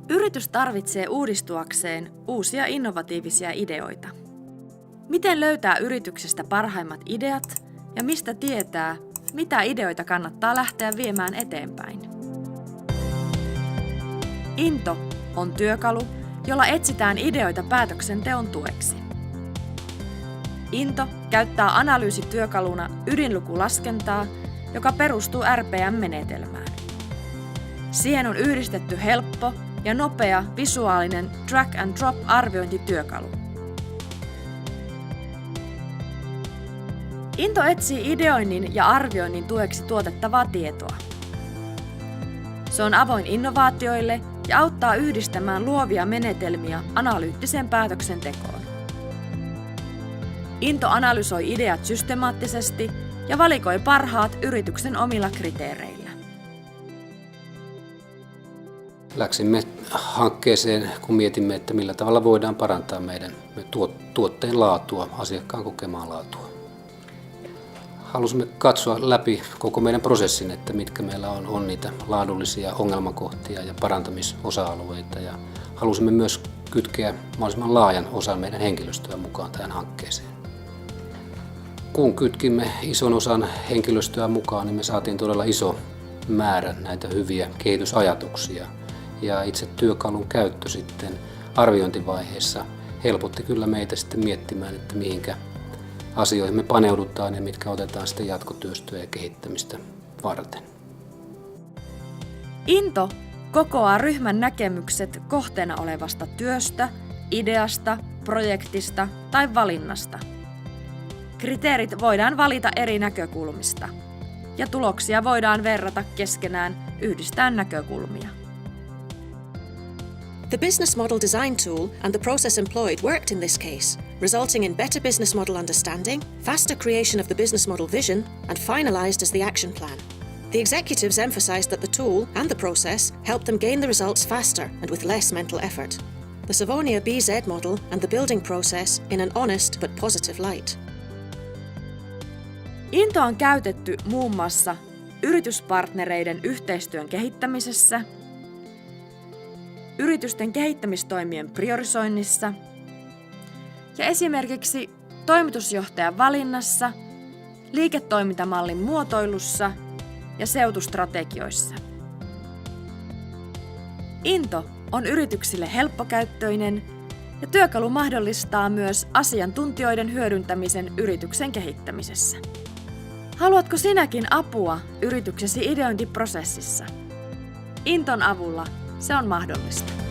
Yritys tarvitsee uudistuakseen uusia innovatiivisia ideoita. Miten löytää yrityksestä parhaimmat ideat ja mistä tietää, mitä ideoita kannattaa lähteä viemään eteenpäin? Into on työkalu, jolla etsitään ideoita päätöksenteon tueksi. Into käyttää analyysityökaluna ydinlukulaskentaa, joka perustuu RPM-menetelmään. Siihen on yhdistetty helppo ja nopea visuaalinen drag and drop arviointityökalu. Into etsii ideoinnin ja arvioinnin tueksi tuotettavaa tietoa. Se on avoin innovaatioille ja auttaa yhdistämään luovia menetelmiä analyyttiseen päätöksentekoon. Into analysoi ideat systemaattisesti ja valikoi parhaat yrityksen omilla kriteereillä. Läksimme hankkeeseen, kun mietimme, että millä tavalla voidaan parantaa meidän tuotteen laatua, asiakkaan kokemaa laatua. Halusimme katsoa läpi koko meidän prosessin, että mitkä meillä on niitä laadullisia ongelmakohtia ja parantamisosa-alueita. Ja halusimme myös kytkeä mahdollisimman laajan osan meidän henkilöstöä mukaan tähän hankkeeseen. Kun kytkimme ison osan henkilöstöä mukaan, niin me saatiin todella iso määrä näitä hyviä kehitysajatuksia. Ja itse työkalun käyttö sitten arviointivaiheessa helpotti kyllä meitä sitten miettimään, että mihinkä asioihin me paneudutaan ja mitkä otetaan sitten jatkotyöstöä ja kehittämistä varten. Into kokoaa ryhmän näkemykset kohteena olevasta työstä, ideasta, projektista tai valinnasta. Kriteerit voidaan valita eri näkökulmista ja tuloksia voidaan verrata keskenään yhdistäen näkökulmia. The business model design tool and the process employed worked in this case, resulting in better business model understanding, faster creation of the business model vision, and finalized as the action plan. The executives emphasized that the tool and the process helped them gain the results faster and with less mental effort. The Savonia BZ model and the building process in an honest but positive light. Into on käytetty muun muassa yrityspartnereiden yhteistyön kehittämisessä, yritysten kehittämistoimien priorisoinnissa ja esimerkiksi toimitusjohtajan valinnassa, liiketoimintamallin muotoilussa ja seutustrategioissa. Into on yrityksille helppokäyttöinen ja työkalu mahdollistaa myös asiantuntijoiden hyödyntämisen yrityksen kehittämisessä. Haluatko sinäkin apua yrityksesi ideointiprosessissa? Inton avulla se on mahdollista.